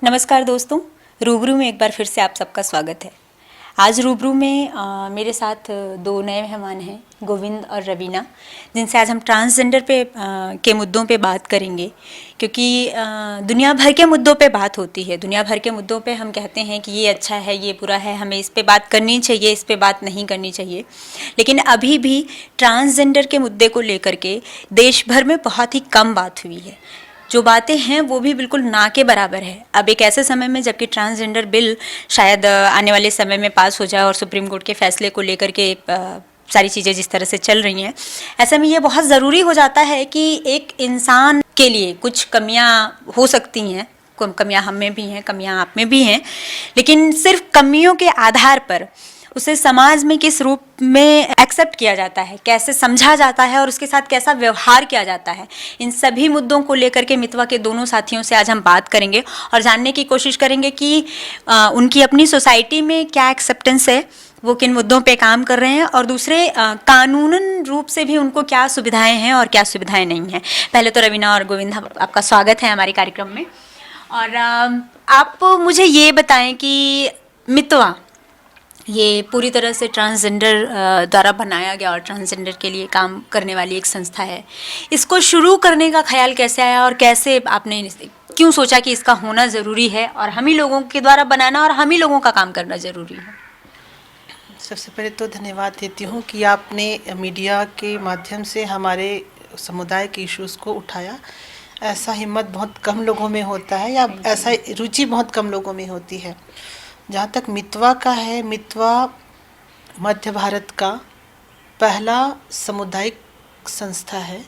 नमस्कार दोस्तों, रूबरू में एक बार फिर से आप सबका स्वागत है। आज रूबरू में मेरे साथ दो नए मेहमान हैं, गोविंद और रवीना, जिनसे आज हम ट्रांसजेंडर के मुद्दों पे बात करेंगे। क्योंकि दुनिया भर के मुद्दों पे बात होती है, दुनिया भर के मुद्दों पे हम कहते हैं कि ये अच्छा है, ये बुरा है, हमें इस पे बात करनी चाहिए, इस पे बात नहीं करनी चाहिए। लेकिन अभी भी ट्रांसजेंडर के मुद्दे को लेकर के देश भर में बहुत ही कम बात हुई है। जो बातें हैं वो भी बिल्कुल ना के बराबर है। अब एक ऐसे समय में जबकि ट्रांसजेंडर बिल शायद आने वाले समय में पास हो जाए और सुप्रीम कोर्ट के फैसले को लेकर के सारी चीज़ें जिस तरह से चल रही हैं, ऐसे में ये बहुत ज़रूरी हो जाता है कि एक इंसान के लिए कुछ कमियां हो सकती हैं, कमियां हम में भी हैं, कमियां आप में भी हैं, लेकिन सिर्फ कमियों के आधार पर उसे समाज में किस रूप में एक्सेप्ट किया जाता है, कैसे समझा जाता है और उसके साथ कैसा व्यवहार किया जाता है, इन सभी मुद्दों को लेकर के मितवा के दोनों साथियों से आज हम बात करेंगे और जानने की कोशिश करेंगे कि उनकी अपनी सोसाइटी में क्या एक्सेप्टेंस है, वो किन मुद्दों पे काम कर रहे हैं और दूसरे कानूनन रूप से भी उनको क्या सुविधाएं हैं और क्या सुविधाएं नहीं हैं। पहले तो रवीना और गोविंद, आपका स्वागत है हमारे कार्यक्रम में। और आप मुझे ये बताएं कि मितवा ये पूरी तरह से ट्रांसजेंडर द्वारा बनाया गया और ट्रांसजेंडर के लिए काम करने वाली एक संस्था है, इसको शुरू करने का ख्याल कैसे आया और कैसे आपने क्यों सोचा कि इसका होना ज़रूरी है और हम ही लोगों के द्वारा बनाना और हम ही लोगों का काम करना ज़रूरी है? सबसे पहले तो धन्यवाद देती हूँ कि आपने मीडिया के माध्यम से हमारे समुदाय के इश्यूज़ को उठाया। ऐसा हिम्मत बहुत कम लोगों में होता है या ऐसा रुचि बहुत कम लोगों में होती है। जहाँ तक मितवा का है, मितवा मध्य भारत का पहला सामुदायिक संस्था है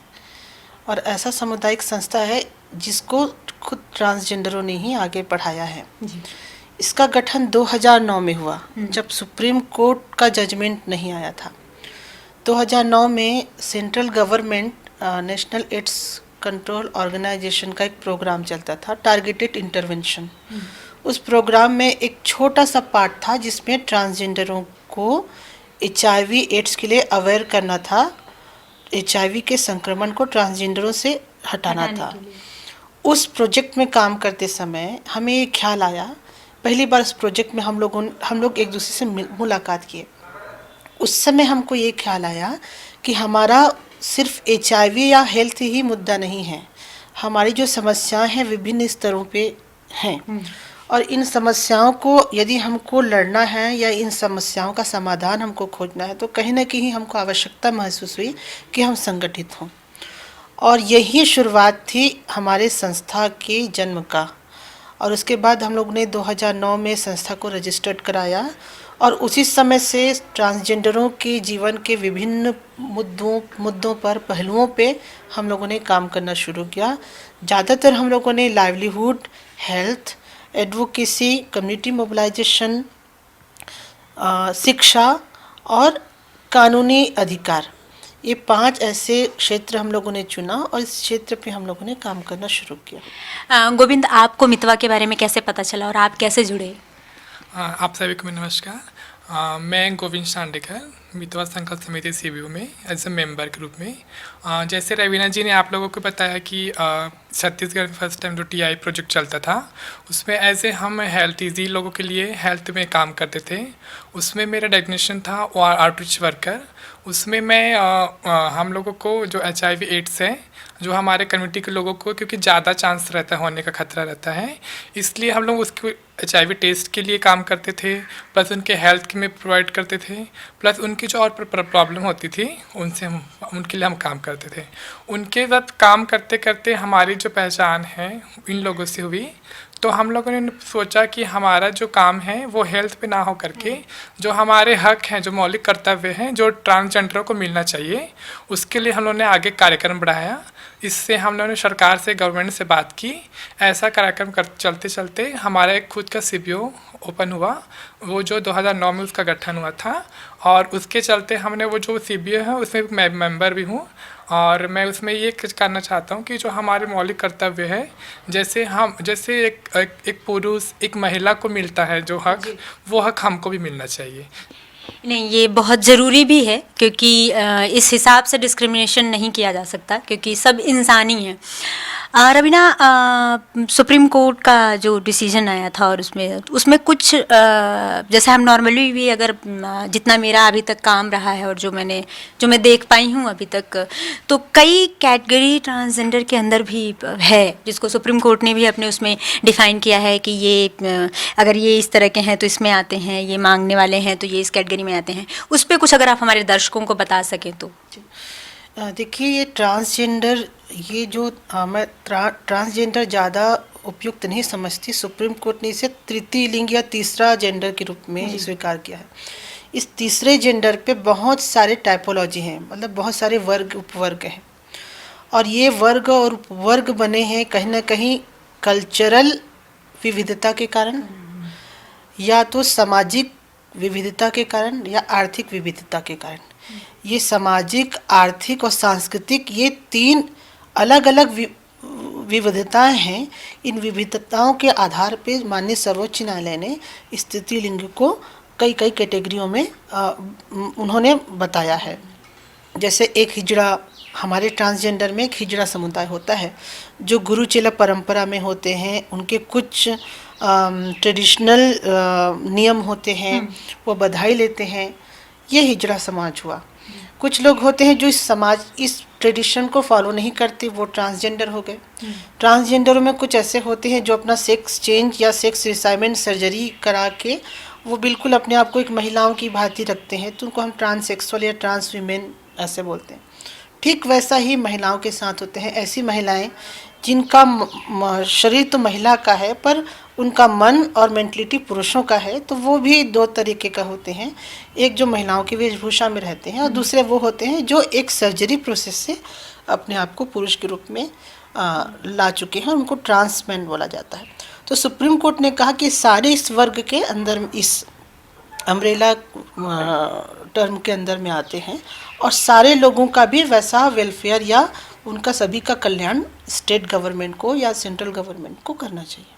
और ऐसा सामुदायिक संस्था है जिसको खुद ट्रांसजेंडरों ने ही आगे बढ़ाया है। इसका गठन 2009 में हुआ, जब सुप्रीम कोर्ट का जजमेंट नहीं आया था। 2009 में central government National AIDS Control Organisation का एक प्रोग्राम चलता था, टारगेटेड इंटरवेंशन। उस प्रोग्राम में एक छोटा सा पार्ट था जिसमें ट्रांसजेंडरों को HIV एड्स के लिए अवेयर करना था, HIV के संक्रमण को ट्रांसजेंडरों से हटाना था। उस प्रोजेक्ट में काम करते समय हमें ये ख्याल आया, पहली बार इस प्रोजेक्ट में हम लोग एक दूसरे से मुलाकात किए। उस समय हमको ये ख्याल आया कि हमारा सिर्फ HIV या हेल्थ ही मुद्दा नहीं है, हमारी जो समस्याएं हैं विभिन्न स्तरों पे हैं और इन समस्याओं को यदि हमको लड़ना है या इन समस्याओं का समाधान हमको खोजना है तो कहीं ना कहीं हमको आवश्यकता महसूस हुई कि हम संगठित हों। और यही शुरुआत थी हमारे संस्था के जन्म का। और उसके बाद हम लोग ने 2009 में संस्था को रजिस्टर्ड कराया और उसी समय से ट्रांसजेंडरों के जीवन के विभिन्न मुद्दों पर, पहलुओं पे हम लोगों ने काम करना शुरू किया। ज़्यादातर हम लोगों ने livelihood, health, advocacy, community mobilisation, शिक्षा और कानूनी अधिकार, ये 5 ऐसे क्षेत्र हम लोगों ने चुना और इस क्षेत्र पे हम लोगों ने काम करना शुरू किया। गोविंद, आपको मितवा के बारे में कैसे पता चला और आप कैसे जुड़े? आप सभी को नमस्कार। मैं गोविंद शांडेकर, मितवा संकल्प समिति CBO में एज ए मेंबर के रूप में। जैसे रवीना जी ने आप लोगों को बताया कि छत्तीसगढ़ में फर्स्ट टाइम जो TI प्रोजेक्ट चलता था, उसमें एज ए हम हेल्थ ईजी लोगों के लिए हेल्थ में काम करते थे। उसमें मेरा डेफिनेशन था आउटरीच वर्कर। उसमें मैं हम लोगों को जो HIV एड्स है, जो हमारे कम्युनिटी के लोगों को, क्योंकि ज़्यादा चांस रहता है, होने का खतरा रहता है, इसलिए हम लोग उसको HIV टेस्ट के लिए काम करते थे, प्लस उनके हेल्थ में प्रोवाइड करते थे, प्लस उनकी जो और प्रॉब्लम होती थी उनके लिए हम काम करते थे। उनके साथ काम करते करते हमारी जो पहचान है इन लोगों से हुई, तो हम लोगों ने सोचा कि हमारा जो काम है वो हेल्थ पे ना हो करके जो हमारे हक हैं, जो मौलिक कर्तव्य हैं, जो ट्रांसजेंडरों को मिलना चाहिए, उसके लिए हम लोगों ने आगे कार्यक्रम बढ़ाया। इससे हम लोगों ने सरकार से, गवर्नमेंट से बात की। ऐसा कार्यक्रम चलते चलते हमारा एक खुद का CBO ओपन हुआ, वो जो 2009 में उसका गठन हुआ था। और उसके चलते हमने वो जो CBO है उसमें मैं मेंबर भी हूँ और मैं उसमें ये करना चाहता हूँ कि जो हमारे मौलिक कर्तव्य है, जैसे एक पुरुष, एक महिला को मिलता है जो हक, वो हक हमको भी मिलना चाहिए। नहीं, ये बहुत ज़रूरी भी है क्योंकि इस हिसाब से डिस्क्रिमिनेशन नहीं किया जा सकता क्योंकि सब इंसान ही हैं। रवीना, सुप्रीम कोर्ट का जो डिसीजन आया था और उसमें कुछ जैसे हम नॉर्मली भी अगर जितना मेरा अभी तक काम रहा है और जो मैं देख पाई हूँ अभी तक, तो कई कैटेगरी ट्रांसजेंडर के अंदर भी है जिसको सुप्रीम कोर्ट ने भी अपने उसमें डिफाइन किया है कि ये अगर ये इस तरह के हैं तो इसमें आते हैं, ये मांगने वाले हैं तो ये इस कैटेगरी में आते हैं। उस पर कुछ अगर आप हमारे दर्शकों को बता सकें तो। देखिए, ये ट्रांसजेंडर, ये जो मैं ट्रांसजेंडर ज़्यादा उपयुक्त नहीं समझती। सुप्रीम कोर्ट ने इसे तृतीय लिंग या तीसरा जेंडर के रूप में स्वीकार किया है। इस तीसरे जेंडर पे बहुत सारे टाइपोलॉजी हैं, मतलब बहुत सारे वर्ग उपवर्ग हैं, और ये वर्ग और उपवर्ग बने हैं कहीं ना कहीं कल्चरल विविधता के कारण, या तो सामाजिक विविधता के कारण, या आर्थिक विविधता के कारण। ये सामाजिक, आर्थिक और सांस्कृतिक, ये तीन अलग अलग विविधताएं हैं। इन विविधताओं के आधार पर माननीय सर्वोच्च न्यायालय ने इस तृतीय लिंग को कई कई कैटेगरियों में उन्होंने बताया है। जैसे एक हिजड़ा, हमारे ट्रांसजेंडर में एक हिजड़ा समुदाय होता है जो गुरु चेला परंपरा में होते हैं। उनके कुछ ट्रेडिशनल नियम होते हैं, वो बधाई लेते हैं, ये हिजड़ा समाज हुआ। कुछ लोग होते हैं जो इस ट्रेडिशन को फॉलो नहीं करते, वो ट्रांसजेंडर हो गए। ट्रांसजेंडरों में कुछ ऐसे होते हैं जो अपना सेक्स चेंज या सेक्स रिसाइनमेंट सर्जरी करा के वो बिल्कुल अपने आप को एक महिलाओं की भांति रखते हैं, तो उनको हम ट्रांससेक्सुअल या ट्रांस वीमेन ऐसे बोलते हैं। ठीक वैसा ही महिलाओं के साथ होते हैं। ऐसी महिलाएं जिनका शरीर तो महिला का है पर उनका मन और मेंटलिटी पुरुषों का है, तो वो भी दो तरीके का होते हैं। एक जो महिलाओं की वेशभूषा में रहते हैं, और दूसरे वो होते हैं जो एक सर्जरी प्रोसेस से अपने आप को पुरुष के रूप में ला चुके हैं, उनको ट्रांसमेन बोला जाता है। तो सुप्रीम कोर्ट ने कहा कि सारे इस वर्ग के अंदर, इस अम्ब्रेला टर्म के अंदर में आते हैं, और सारे लोगों का भी वैसा वेलफेयर या उनका सभी का कल्याण स्टेट गवर्नमेंट को या सेंट्रल गवर्नमेंट को करना चाहिए।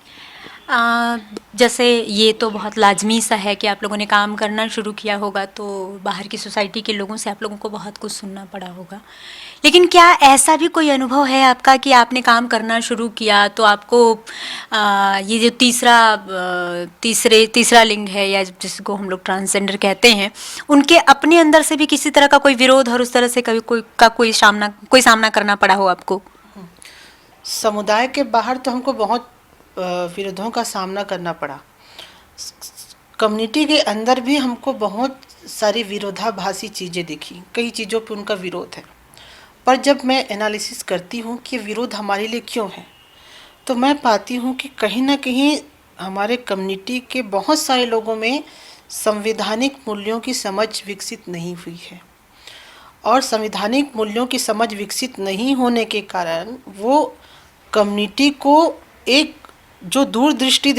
जैसे ये तो बहुत लाजमी सा है कि आप लोगों ने काम करना शुरू किया होगा तो बाहर की सोसाइटी के लोगों से आप लोगों को बहुत कुछ सुनना पड़ा होगा, लेकिन क्या ऐसा भी कोई अनुभव है आपका कि आपने काम करना शुरू किया तो आपको ये जो तीसरा लिंग है या जिसको हम लोग ट्रांसजेंडर कहते हैं, उनके अपने अंदर से भी किसी तरह का कोई विरोध और उस तरह से कभी कोई सामना करना पड़ा हो आपको? समुदाय के बाहर तो हमको बहुत विरोधों का सामना करना पड़ा। कम्युनिटी के अंदर भी हमको बहुत सारी विरोधाभासी चीज़ें दिखी, कई चीज़ों पे उनका विरोध है। पर जब मैं एनालिसिस करती हूँ कि विरोध हमारे लिए क्यों है, तो मैं पाती हूँ कि कहीं ना कहीं हमारे कम्युनिटी के बहुत सारे लोगों में संवैधानिक मूल्यों की समझ विकसित नहीं हुई है, और संवैधानिक मूल्यों की समझ विकसित नहीं होने के कारण वो कम्युनिटी को एक जो दूरदृष्टि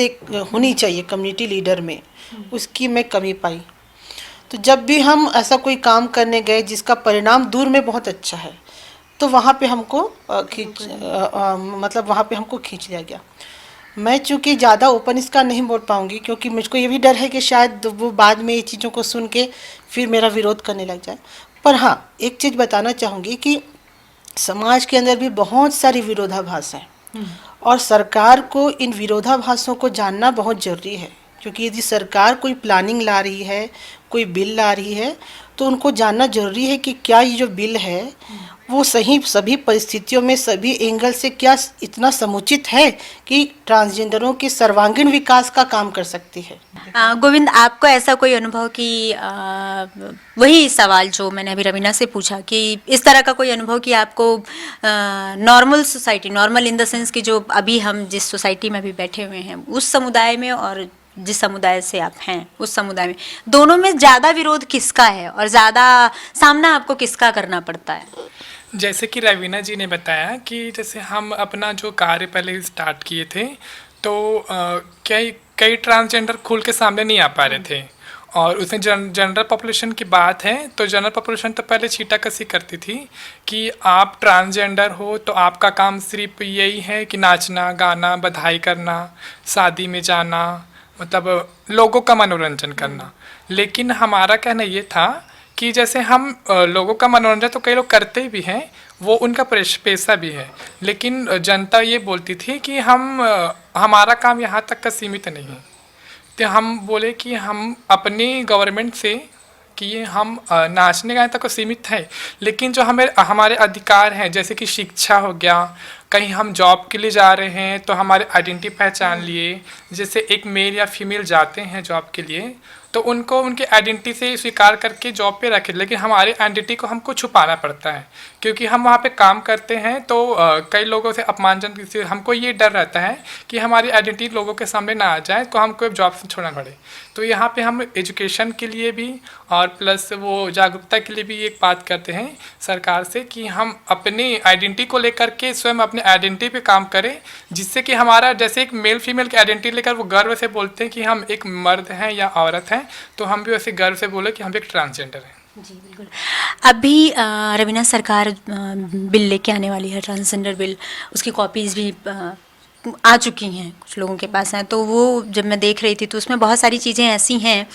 होनी चाहिए कम्युनिटी लीडर में, उसकी मैं कमी पाई। तो जब भी हम ऐसा कोई काम करने गए जिसका परिणाम दूर में बहुत अच्छा है, तो वहाँ पे हमको वहाँ पे हमको खींच लिया गया। मैं चूँकि ज़्यादा ओपन इसका नहीं बोल पाऊँगी, क्योंकि मुझको ये भी डर है कि शायद वो बाद में ये चीज़ों को सुन के फिर मेरा विरोध करने लग जाए। पर हाँ, एक चीज़ बताना चाहूँगी कि समाज के अंदर भी बहुत सारी विरोधाभास हैं, और सरकार को इन विरोधाभासों को जानना बहुत ज़रूरी है। क्योंकि यदि सरकार कोई प्लानिंग ला रही है, कोई बिल ला रही है, तो उनको जानना जरूरी है कि क्या ये जो बिल है वो सभी परिस्थितियों में, सभी एंगल से क्या इतना समुचित है कि ट्रांसजेंडरों के सर्वांगीण विकास का काम कर सकती है। गोविंद, आपको ऐसा कोई अनुभव कि वही सवाल जो मैंने अभी रवीना से पूछा कि इस तरह का कोई अनुभव कि आपको normal society, normal in the sense कि जो अभी हम जिस सोसाइटी में अभी बैठे हुए हैं उस समुदाय में और जिस समुदाय से आप हैं उस समुदाय में, दोनों में ज़्यादा विरोध किसका है और ज़्यादा सामना आपको किसका करना पड़ता है? जैसे कि रवीना जी ने बताया कि जैसे हम अपना जो कार्य पहले स्टार्ट किए थे तो कई ट्रांसजेंडर खुल के सामने नहीं आ पा रहे थे, और उसमें जनरल पॉपुलेशन की बात है तो जनरल पॉपुलेशन तो पहले छीटाकशी करती थी कि आप ट्रांसजेंडर हो तो आपका काम सिर्फ यही है कि नाचना, गाना, बधाई करना, शादी में जाना, मतलब लोगों का मनोरंजन करना। लेकिन हमारा कहना ये था कि जैसे हम लोगों का मनोरंजन तो कई लोग करते भी हैं, वो उनका पेशा भी है, लेकिन जनता ये बोलती थी कि हमारा काम यहाँ तक का सीमित नहीं है। तो हम बोले कि हम अपनी गवर्नमेंट से कि हम नाचने गाने तक को सीमित है, लेकिन जो हमारे अधिकार हैं, जैसे कि शिक्षा हो गया, कहीं हम जॉब के लिए जा रहे हैं तो हमारे आइडेंटिटी पहचान लिए, जैसे एक मेल या फीमेल जाते हैं जॉब के लिए तो उनको उनके आइडेंटिटी से स्वीकार करके जॉब पे रखें, लेकिन हमारे आइडेंटिटी को हमको छुपाना पड़ता है क्योंकि हम वहाँ पे काम करते हैं। तो कई लोगों से अपमानजनक से हमको ये डर रहता है कि हमारी आइडेंटिटी लोगों के सामने ना आ जाए तो हमको जॉब से छोड़ना पड़े। तो यहाँ पे हम एजुकेशन के लिए भी और प्लस वो जागरूकता के लिए भी एक बात करते हैं सरकार से कि हम अपनी आइडेंटिटी को लेकर के स्वयं अपने आइडेंटिटी पे काम करें, जिससे कि हमारा जैसे एक मेल फीमेल की आइडेंटिटी लेकर वो गर्व से बोलते हैं कि हम एक मर्द हैं या औरत हैं, तो हम भी वैसे गर्व से बोले कि हम एक ट्रांसजेंडर हैं। जी बिल्कुल। अभी रवीना सरकार बिल लेके आने वाली है, ट्रांसजेंडर बिल, उसकी कॉपीज़ भी आ चुकी हैं, कुछ लोगों के पास हैं। तो वो जब मैं देख रही थी तो उसमें बहुत सारी चीज़ें ऐसी हैं।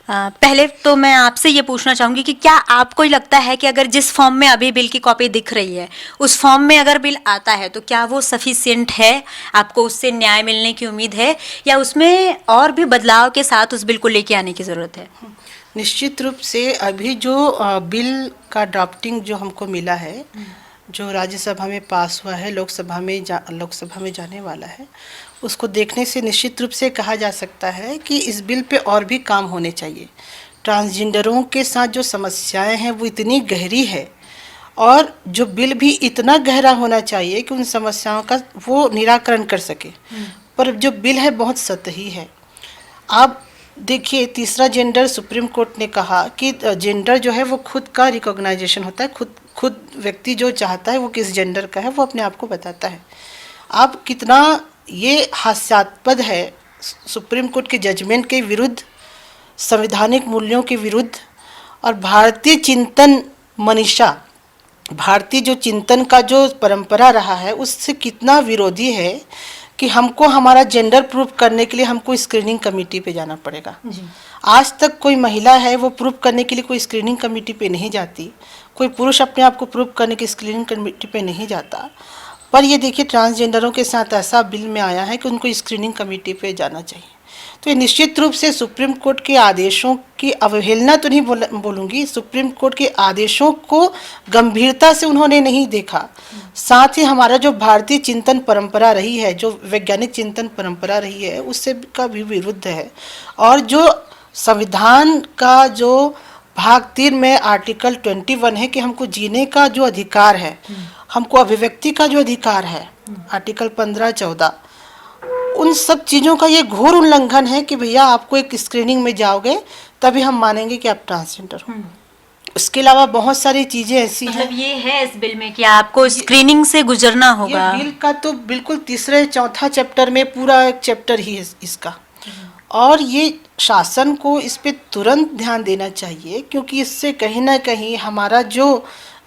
पहले तो मैं आपसे ये पूछना चाहूँगी कि क्या आपको लगता है कि अगर जिस फॉर्म में अभी बिल की कॉपी दिख रही है उस फॉर्म में अगर बिल आता है तो क्या वो सफिशिएंट है, आपको उससे न्याय मिलने की उम्मीद है, या उसमें और भी बदलाव के साथ उस बिल को लेके आने की ज़रूरत है? निश्चित रूप से अभी जो बिल का ड्राफ्टिंग जो हमको मिला है, जो राज्यसभा में पास हुआ है, लोकसभा में जाने वाला है, उसको देखने से निश्चित रूप से कहा जा सकता है कि इस बिल पे और भी काम होने चाहिए। ट्रांसजेंडरों के साथ जो समस्याएं हैं वो इतनी गहरी है और जो बिल भी इतना गहरा होना चाहिए कि उन समस्याओं का वो निराकरण कर सके, पर जो बिल है बहुत सतही है। आप देखिए, तीसरा जेंडर सुप्रीम कोर्ट ने कहा कि जेंडर जो है वो खुद का रिकॉग्नाइजेशन होता है, खुद व्यक्ति जो चाहता है वो किस जेंडर का है वो अपने आप को बताता है। अब कितना ये हास्यास्पद है, सुप्रीम कोर्ट के जजमेंट के विरुद्ध, संवैधानिक मूल्यों के विरुद्ध और भारतीय चिंतन मनीषा, भारतीय जो चिंतन का जो परंपरा रहा है उससे कितना विरोधी है कि हमको हमारा जेंडर प्रूफ करने के लिए हमको स्क्रीनिंग कमेटी पे जाना पड़ेगा। आज तक कोई महिला है वो प्रूफ करने के लिए कोई स्क्रीनिंग कमेटी पे नहीं जाती, कोई पुरुष अपने आप को प्रूफ करने की स्क्रीनिंग कमेटी पे नहीं जाता। पर ये देखिए, ट्रांसजेंडरों के साथ ऐसा बिल में आया है कि उनको स्क्रीनिंग कमेटी पे जाना चाहिए। तो ये निश्चित रूप से सुप्रीम कोर्ट के आदेशों की अवहेलना तो नहीं बोलूँगी, सुप्रीम कोर्ट के आदेशों को गंभीरता से उन्होंने नहीं देखा। साथ ही हमारा जो भारतीय चिंतन परंपरा रही है, जो वैज्ञानिक चिंतन परंपरा रही है, उससे का भी विरुद्ध है। और जो संविधान का जो भाग 3 में आर्टिकल 21 है कि हमको जीने का जो अधिकार है, हमको अभिव्यक्ति का जो अधिकार है, आर्टिकल 15-14, उन सब चीज़ों का ये घोर उल्लंघन है कि भैया आपको एक स्क्रीनिंग में जाओगे तभी हम मानेंगे कि आप ट्रांसजेंडर हो। उसके अलावा बहुत सारी चीज़ें ऐसी हैं। मतलब ये है इस बिल में कि आपको स्क्रीनिंग से गुजरना होगा। ये बिल का तो बिल्कुल तीसरे चौथा चैप्टर में पूरा एक चैप्टर ही है इसका, और ये शासन को इस पे तुरंत ध्यान देना चाहिए, क्योंकि इससे कहीं ना कहीं हमारा जो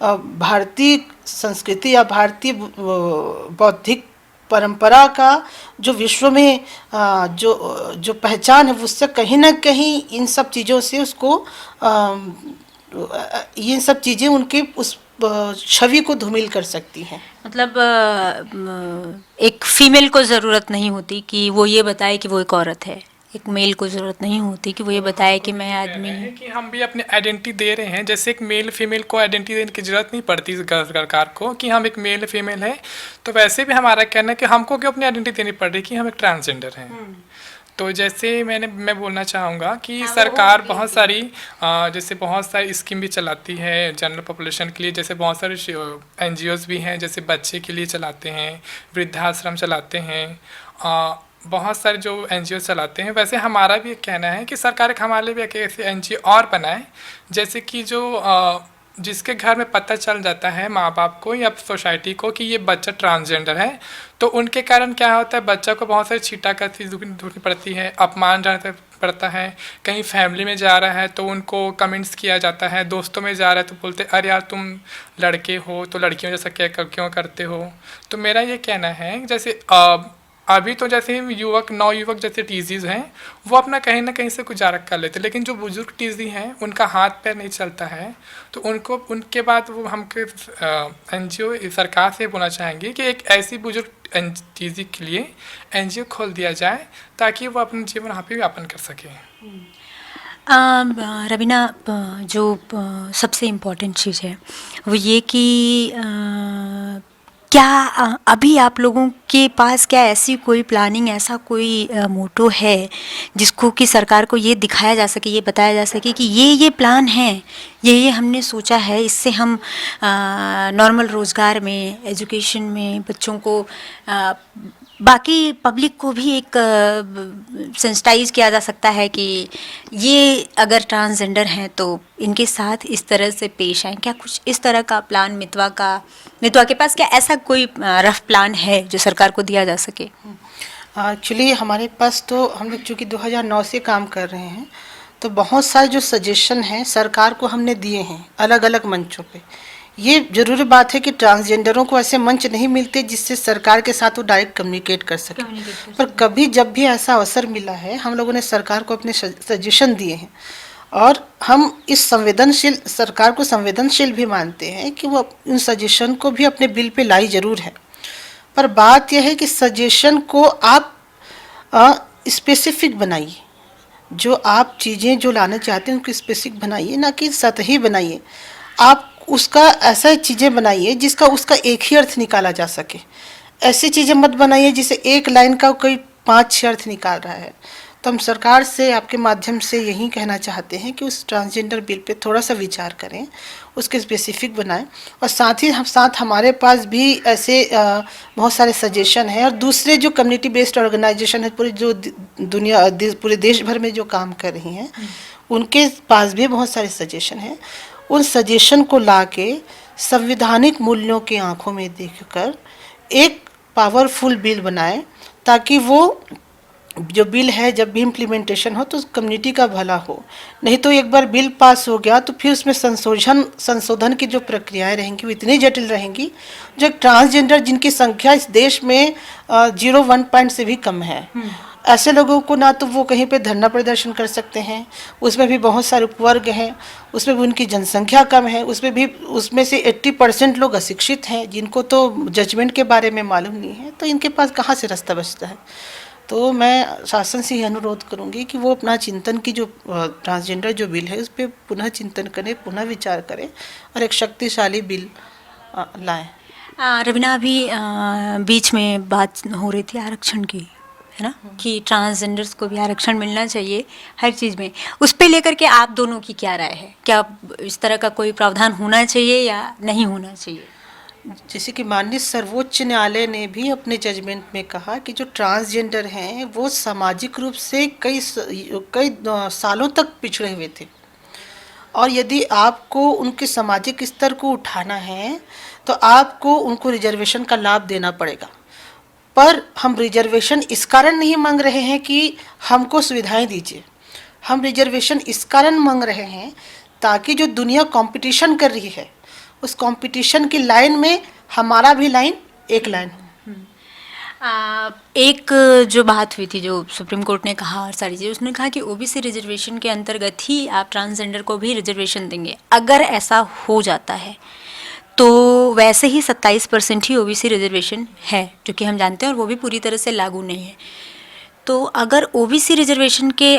भारतीय संस्कृति या भारतीय बौद्धिक परंपरा का जो विश्व में जो पहचान है, उससे कहीं ना कहीं इन सब चीज़ों से उसको ये सब चीज़ें उनके उस छवि को धूमिल कर सकती हैं। मतलब एक फीमेल को ज़रूरत नहीं होती कि वो ये बताए कि वो एक औरत है, एक मेल को ज़रूरत नहीं होती कि वो ये बताए कि मैं आदमी हूँ। कि हम भी अपने आइडेंटिटी दे रहे हैं, जैसे एक मेल फीमेल को आइडेंटिटी देने की ज़रूरत नहीं पड़ती सरकार को कि हम एक मेल फीमेल है, तो वैसे भी हमारा कहना है कि हमको क्यों अपनी आइडेंटिटी देनी पड़ रही कि हम एक ट्रांसजेंडर हैं। तो जैसे मैं बोलना चाहूँगा कि सरकार बहुत सारी जैसे बहुत सारी स्कीम भी चलाती है जनरल पॉपुलेशन के लिए, जैसे बहुत सारे NGOs भी हैं, जैसे बच्चे के लिए चलाते हैं, वृद्धाश्रम चलाते हैं, बहुत सारे जो NGO चलाते हैं। वैसे हमारा भी कहना है कि सरकार एक हमारे लिए भी एक ऐसे NGO और बनाए, जैसे कि जो जिसके घर में पता चल जाता है माँ बाप को या सोसाइटी को कि ये बच्चा ट्रांसजेंडर है, तो उनके कारण क्या होता है, बच्चा को बहुत सारी छींटाकशी दुखनी पड़ती है, अपमान रहता पड़ता है। कहीं फैमिली में जा रहा है तो उनको कमेंट्स किया जाता है, दोस्तों में जा रहा है तो बोलते अरे यार तुम लड़के हो तो लड़कियों जैसा क्या क्यों करते हो। तो मेरा ये कहना है जैसे अभी तो जैसे युवक नवयुवक जैसे टीजीज हैं वो अपना कहीं ना कहीं से गुजारा कर लेते, लेकिन जो बुजुर्ग टीजी हैं उनका हाथ पैर नहीं चलता है, तो उनको उनके बाद वो हमके एनजीओ सरकार से बोलना चाहेंगे कि एक ऐसी बुजुर्ग टीजी के लिए एनजीओ खोल दिया जाए ताकि वो अपना जीवन वहाँ पे यापन कर सकें। रवीना, जो सबसे इम्पोर्टेंट चीज़ है वो ये कि क्या अभी आप लोगों के पास क्या ऐसी कोई प्लानिंग, ऐसा कोई मोटो है जिसको कि सरकार को ये दिखाया जा सके, ये बताया जा सके कि ये प्लान है, ये हमने सोचा है, इससे हम नॉर्मल रोज़गार में, एजुकेशन में बच्चों को, बाकी पब्लिक को भी एक सेंसिटाइज किया जा सकता है कि ये अगर ट्रांसजेंडर हैं तो इनके साथ इस तरह से पेश आएँ? क्या कुछ इस तरह का प्लान मितवा के पास क्या ऐसा कोई रफ प्लान है जो सरकार को दिया जा सके? एक्चुअली हमारे पास तो हम लोग चूँकि 2009 से काम कर रहे हैं, तो बहुत सारे जो सजेशन हैं सरकार को हमने दिए हैं अलग अलग मंचों पे। ये ज़रूरी बात है कि ट्रांसजेंडरों को ऐसे मंच नहीं मिलते जिससे सरकार के साथ वो डायरेक्ट कम्युनिकेट कर सके, पर कभी जब भी ऐसा अवसर मिला है हम लोगों ने सरकार को अपने सजेशन दिए हैं, और हम इस संवेदनशील सरकार को संवेदनशील भी मानते हैं कि वो उन सजेशन को भी अपने बिल पे लाई ज़रूर है। पर बात यह है कि सजेशन को आप स्पेसिफिक बनाइए, जो आप चीज़ें जो लाना चाहते हैं उनको स्पेसिफिक बनाइए, ना कि सतही बनाइए। आप उसका ऐसा चीज़ें बनाइए जिसका उसका एक ही अर्थ निकाला जा सके। ऐसी चीज़ें मत बनाइए जिसे एक लाइन का कोई 5-6 अर्थ निकाल रहा है। तो हम सरकार से आपके माध्यम से यही कहना चाहते हैं कि उस ट्रांसजेंडर बिल पे थोड़ा सा विचार करें, उसके स्पेसिफिक बनाएं, और साथ हमारे पास भी ऐसे बहुत सारे सजेशन हैं, और दूसरे जो कम्युनिटी बेस्ड ऑर्गेनाइजेशन है पूरी जो पूरे देश भर में जो काम कर रही हैं उनके पास भी बहुत सारे सजेशन हैं। उन सजेशन को लाके संवैधानिक मूल्यों की आंखों में देखकर एक पावरफुल बिल बनाएं, ताकि वो जो बिल है जब भी इम्प्लीमेंटेशन हो तो कम्युनिटी का भला हो। नहीं तो एक बार बिल पास हो गया तो फिर उसमें संशोधन की जो प्रक्रियाएं रहेंगी वो इतनी जटिल रहेंगी, जो ट्रांसजेंडर जिनकी संख्या इस देश में 0.1 पॉइंट से भी कम है, ऐसे लोगों को ना तो वो कहीं पे धरना प्रदर्शन कर सकते हैं, उसमें भी बहुत सारे उपवर्ग हैं, उसमें भी उनकी जनसंख्या कम है, उसमें से 80% लोग अशिक्षित हैं जिनको तो जजमेंट के बारे में मालूम नहीं है, तो इनके पास कहाँ से रास्ता बचता है। तो मैं शासन से ही अनुरोध करूंगी कि वो अपना चिंतन की जो ट्रांसजेंडर जो बिल है उस पर पुनः चिंतन करें, पुनः विचार करें और एक शक्तिशाली बिल लाएं। रवीना, अभी बीच में बात हो रही थी आरक्षण की, है ना, कि ट्रांसजेंडर्स को भी आरक्षण मिलना चाहिए हर चीज़ में। उस पे लेकर के आप दोनों की क्या राय है? क्या इस तरह का कोई प्रावधान होना चाहिए या नहीं होना चाहिए? जैसे कि माननीय सर्वोच्च न्यायालय ने भी अपने जजमेंट में कहा कि जो ट्रांसजेंडर हैं वो सामाजिक रूप से कई सालों तक पिछड़े हुए थे, और यदि आपको उनके सामाजिक स्तर को उठाना है तो आपको उनको रिजर्वेशन का लाभ देना पड़ेगा। पर हम रिजर्वेशन इस कारण नहीं मांग रहे हैं कि हमको सुविधाएं दीजिए, हम रिजर्वेशन इस कारण मांग रहे हैं ताकि जो दुनिया कंपटीशन कर रही है उस कंपटीशन की लाइन में हमारा भी लाइन एक लाइन हो। एक जो बात हुई थी, जो सुप्रीम कोर्ट ने कहा और सारी चीज़, उसने कहा कि ओबीसी रिजर्वेशन के अंतर्गत ही आप ट्रांसजेंडर को भी रिजर्वेशन देंगे। अगर ऐसा हो जाता है तो वैसे ही 27% ही ओबीसी रिजर्वेशन है, जो कि हम जानते हैं, और वो भी पूरी तरह से लागू नहीं है। तो अगर ओबीसी रिजर्वेशन के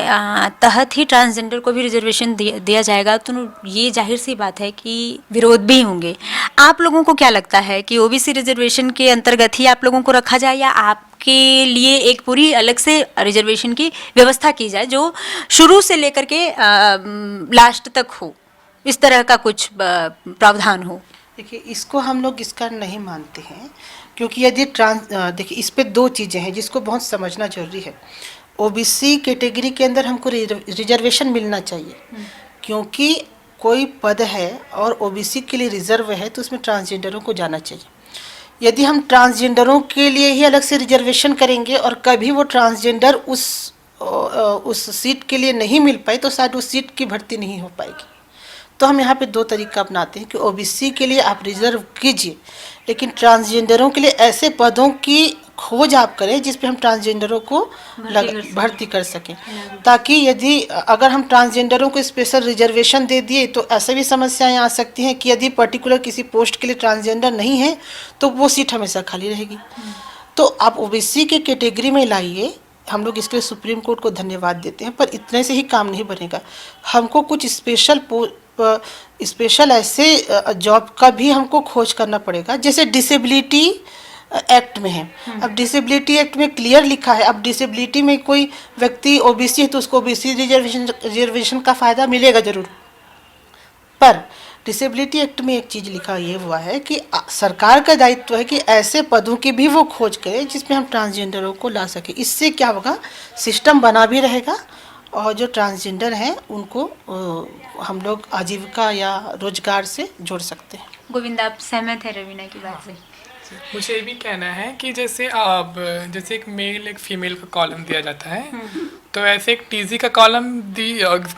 तहत ही ट्रांसजेंडर को भी रिजर्वेशन दिया जाएगा तो ये जाहिर सी बात है कि विरोध भी होंगे। आप लोगों को क्या लगता है कि ओबीसी रिजर्वेशन के अंतर्गत ही आप लोगों को रखा जाए, या आपके लिए एक पूरी अलग से रिजर्वेशन की व्यवस्था की जाए जो शुरू से लेकर के लास्ट तक हो, इस तरह का कुछ प्रावधान हो? देखिए, इसको हम लोग इसका नहीं मानते हैं, क्योंकि यदि देखिए इस पे दो चीज़ें हैं जिसको बहुत समझना जरूरी है। ओबीसी कैटेगरी के अंदर हमको रिजर्वेशन मिलना चाहिए, क्योंकि कोई पद है और ओबीसी के लिए रिजर्व है तो उसमें ट्रांसजेंडरों को जाना चाहिए। यदि हम ट्रांसजेंडरों के लिए ही अलग से रिजर्वेशन करेंगे और कभी वो ट्रांसजेंडर उस सीट के लिए नहीं मिल पाए तो शायद उस सीट की भर्ती नहीं हो पाएगी। तो हम यहाँ पे दो तरीका अपनाते हैं कि ओबीसी के लिए आप रिजर्व कीजिए, लेकिन ट्रांसजेंडरों के लिए ऐसे पदों की खोज आप करें जिस पे हम ट्रांसजेंडरों को भर्ती कर सकें, ताकि यदि अगर हम ट्रांसजेंडरों को स्पेशल रिजर्वेशन दे दिए तो ऐसे भी समस्याएं आ सकती हैं कि यदि पर्टिकुलर किसी पोस्ट के लिए ट्रांसजेंडर नहीं है तो वो सीट हमेशा खाली रहेगी। तो आप ओबीसी के कैटेगरी में लाइए, हम लोग इसके लिए सुप्रीम कोर्ट को धन्यवाद देते हैं, पर इतने से ही काम नहीं बनेगा। हमको कुछ स्पेशल ऐसे जॉब का भी हमको खोज करना पड़ेगा, जैसे डिसेबिलिटी एक्ट में है। अब डिसेबिलिटी एक्ट में क्लियर लिखा है, अब डिसेबिलिटी में कोई व्यक्ति ओबीसी है तो उसको ओबीसी रिजर्वेशन का फ़ायदा मिलेगा ज़रूर, पर डिसेबिलिटी एक्ट में एक चीज़ लिखा ये हुआ है कि सरकार का दायित्व है कि ऐसे पदों की भी वो खोज करे जिसमें हम ट्रांसजेंडरों को ला सके। इससे क्या होगा, सिस्टम बना भी रहेगा और जो ट्रांसजेंडर हैं उनको हम लोग आजीविका या रोजगार से जोड़ सकते हैं। गोविंद, आप सहमत हैं रवीना की बात से? मुझे ये भी कहना है कि जैसे अब जैसे एक मेल एक फीमेल का कॉलम दिया जाता है, तो ऐसे एक टीजी का कॉलम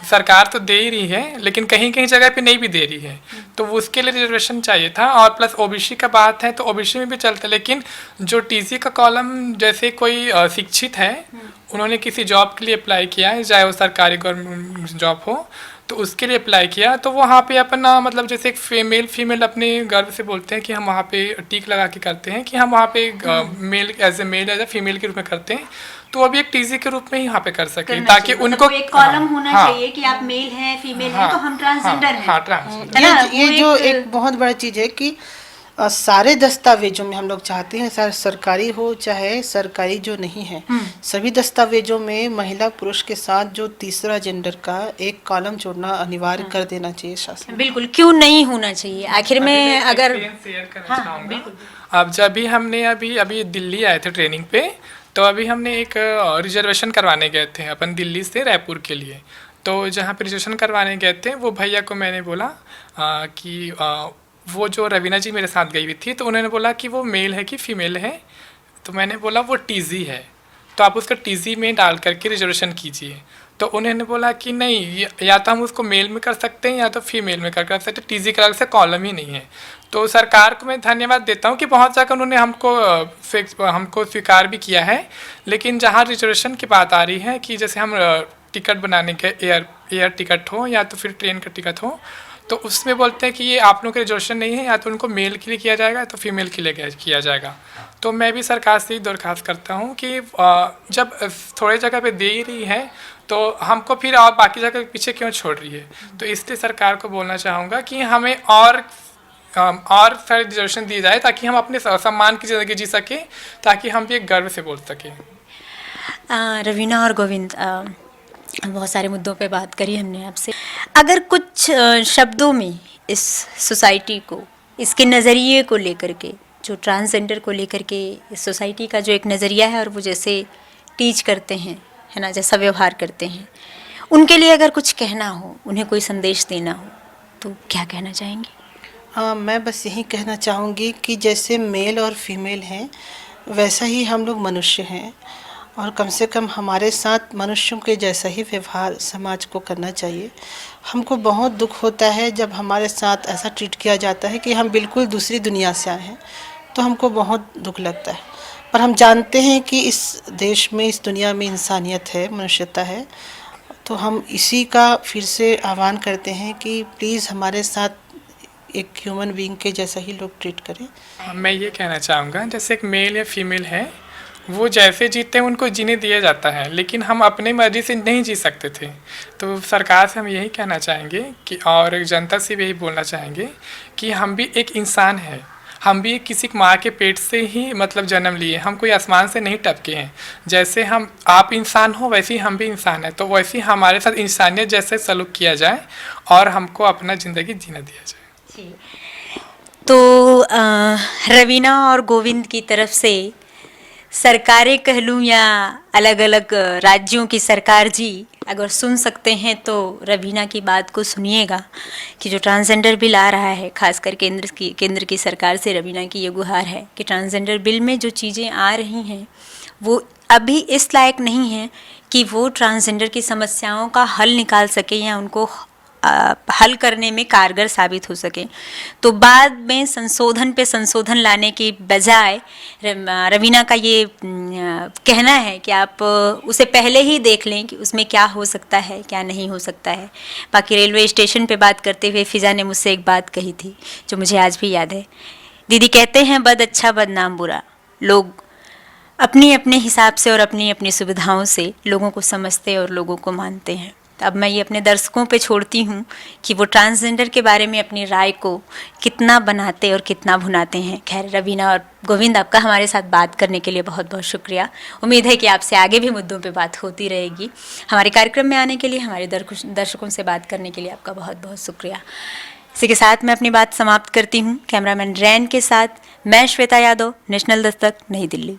सरकार तो दे ही रही है, लेकिन कहीं कहीं जगह पे नहीं भी दे रही है, तो उसके लिए रिजर्वेशन चाहिए था। और प्लस ओबीसी का बात है तो ओबीसी में भी चलता है, लेकिन जो टीजी का कॉलम, जैसे कोई शिक्षित है, उन्होंने किसी जॉब के लिए अप्लाई किया है, चाहे वो सरकारी गवर्नमेंट जॉब हो, तो उसके लिए अप्लाई किया, तो वहाँ पे अपना मतलब जैसे एक फीमेल अपने गर्व से बोलते हैं कि हम वहाँ पे टिक लगा के करते हैं कि हम वहाँ पे मेल एज ए फीमेल के रूप में करते हैं, तो अभी एक टीजी के रूप में ही यहाँ पे कर सके, ताकि उनको एक कॉलम होना चाहिए कि आप मेल हैं, फीमेल हैं, तो हम ट्रांसजेंडर हैं। हाँ, ट्रांसजेंडर। ये जो एक बहुत बड़ा चीज़ है कि सारे दस्तावेजों में हम लोग चाहते हैं, चाहे सरकारी हो चाहे सरकारी जो नहीं है, सभी दस्तावेजों में महिला पुरुष के साथ जो तीसरा जेंडर का एक कॉलम जोड़ना अनिवार्य कर देना चाहिए शासन। बिल्कुल, क्यों नहीं होना चाहिए आखिर में? अगर शेयर करना चाहूँगा, अब जब भी हमने अभी दिल्ली आए थे ट्रेनिंग पे, तो अभी हमने एक रिजर्वेशन करवाने गए थे अपन दिल्ली से रायपुर के लिए। तो जहाँ पे रिजर्वेशन करवाने गए थे, वो भैया को मैंने बोला कि वो जो रवीना जी मेरे साथ गई हुई थी, तो उन्होंने बोला कि वो मेल है कि फीमेल है, तो मैंने बोला वो टीजी है, तो आप उसका टीजी में डाल करके रिजर्वेशन कीजिए। तो उन्होंने बोला कि नहीं, या तो हम उसको मेल में कर सकते हैं या तो फीमेल में कर सकते हैं, टीजी का अलग से कॉलम ही नहीं है। तो सरकार को मैं धन्यवाद देता हूँ कि बहुत जगह उन्होंने हमको स्वीकार भी किया है, लेकिन जहाँ रिजर्वेशन की बात आ रही है कि जैसे हम टिकट बनाने के एयर टिकट हो या तो फिर ट्रेन का टिकट हो, तो उसमें बोलते हैं कि ये आप लोगों का रिजर्वेशन नहीं है, या तो उनको मेल के लिए किया जाएगा या तो फीमेल के लिए किया जाएगा। तो मैं भी सरकार से ही दरख्वास्त करता हूँ कि जब थोड़े जगह पे दे ही रही है तो हमको फिर और बाकी जगह पीछे क्यों छोड़ रही है। तो इसलिए सरकार को बोलना चाहूँगा कि हमें और सारे रिजर्वेशन दिए जाए, ताकि हम अपने सम्मान की ज़िंदगी जी सकें, ताकि हम भी एक गर्व से बोल सकें। रवीना और गोविंद, बहुत सारे मुद्दों पे बात करी हमने आपसे। अगर कुछ शब्दों में इस सोसाइटी को, इसके नज़रिए को लेकर के, जो ट्रांसजेंडर को लेकर के इस सोसाइटी का जो एक नज़रिया है और वो जैसे टीच करते हैं, है ना, जैसा व्यवहार करते हैं, उनके लिए अगर कुछ कहना हो, उन्हें कोई संदेश देना हो, तो क्या कहना चाहेंगे? मैं बस यही कहना चाहूँगी कि जैसे मेल और फीमेल हैं, वैसा ही हम लोग मनुष्य हैं, और कम से कम हमारे साथ मनुष्यों के जैसा ही व्यवहार समाज को करना चाहिए। हमको बहुत दुख होता है जब हमारे साथ ऐसा ट्रीट किया जाता है कि हम बिल्कुल दूसरी दुनिया से आए हैं, तो हमको बहुत दुख लगता है। पर हम जानते हैं कि इस देश में, इस दुनिया में इंसानियत है, मनुष्यता है, तो हम इसी का फिर से आह्वान करते हैं कि प्लीज़ हमारे साथ एक ह्यूमन बीइंग के जैसा ही लोग ट्रीट करें। मैं ये कहना चाहूँगा, जैसे एक मेल या फीमेल है, वो जैसे जीते हैं उनको जीने दिया जाता है, लेकिन हम अपने मर्जी से नहीं जी सकते थे। तो सरकार से हम यही कहना चाहेंगे कि, और जनता से भी यही बोलना चाहेंगे कि हम भी एक इंसान हैं, हम भी किसी माँ के पेट से ही मतलब जन्म लिए, हम कोई आसमान से नहीं टपके हैं। जैसे हम आप इंसान हो वैसे ही हम भी इंसान हैं, तो वैसे ही हमारे साथ इंसानियत जैसे सलूक किया जाए और हमको अपना ज़िंदगी जीना दिया जाए। तो रवीना और गोविंद की तरफ से सरकारें कह लूँ या अलग अलग राज्यों की सरकार जी अगर सुन सकते हैं तो रवीना की बात को सुनिएगा कि जो ट्रांसजेंडर बिल आ रहा है, खासकर केंद्र की सरकार से रवीना की ये गुहार है कि ट्रांसजेंडर बिल में जो चीज़ें आ रही हैं वो अभी इस लायक नहीं है कि वो ट्रांसजेंडर की समस्याओं का हल निकाल सके या उनको हल करने में कारगर साबित हो सके। तो बाद में संशोधन पे संशोधन लाने की बजाय रवीना का ये कहना है कि आप उसे पहले ही देख लें कि उसमें क्या हो सकता है क्या नहीं हो सकता है। बाकी रेलवे स्टेशन पे बात करते हुए फिजा ने मुझसे एक बात कही थी जो मुझे आज भी याद है। दीदी कहते हैं बद अच्छा बदनाम बुरा। लोग अपनी अपने हिसाब से और अपनी अपनी सुविधाओं से लोगों को समझते और लोगों को मानते हैं। अब मैं ये अपने दर्शकों पे छोड़ती हूँ कि वो ट्रांसजेंडर के बारे में अपनी राय को कितना बनाते और कितना भुनाते हैं। खैर रवीना और गोविंद, आपका हमारे साथ बात करने के लिए बहुत बहुत शुक्रिया। उम्मीद है कि आपसे आगे भी मुद्दों पे बात होती रहेगी। हमारे कार्यक्रम में आने के लिए, हमारे दर्शकों से बात करने के लिए आपका बहुत बहुत शुक्रिया। इसी के साथ मैं अपनी बात समाप्त करती हूँ। कैमरामैन रैन के साथ मैं श्वेता यादव, नेशनल दस्तक, नई दिल्ली।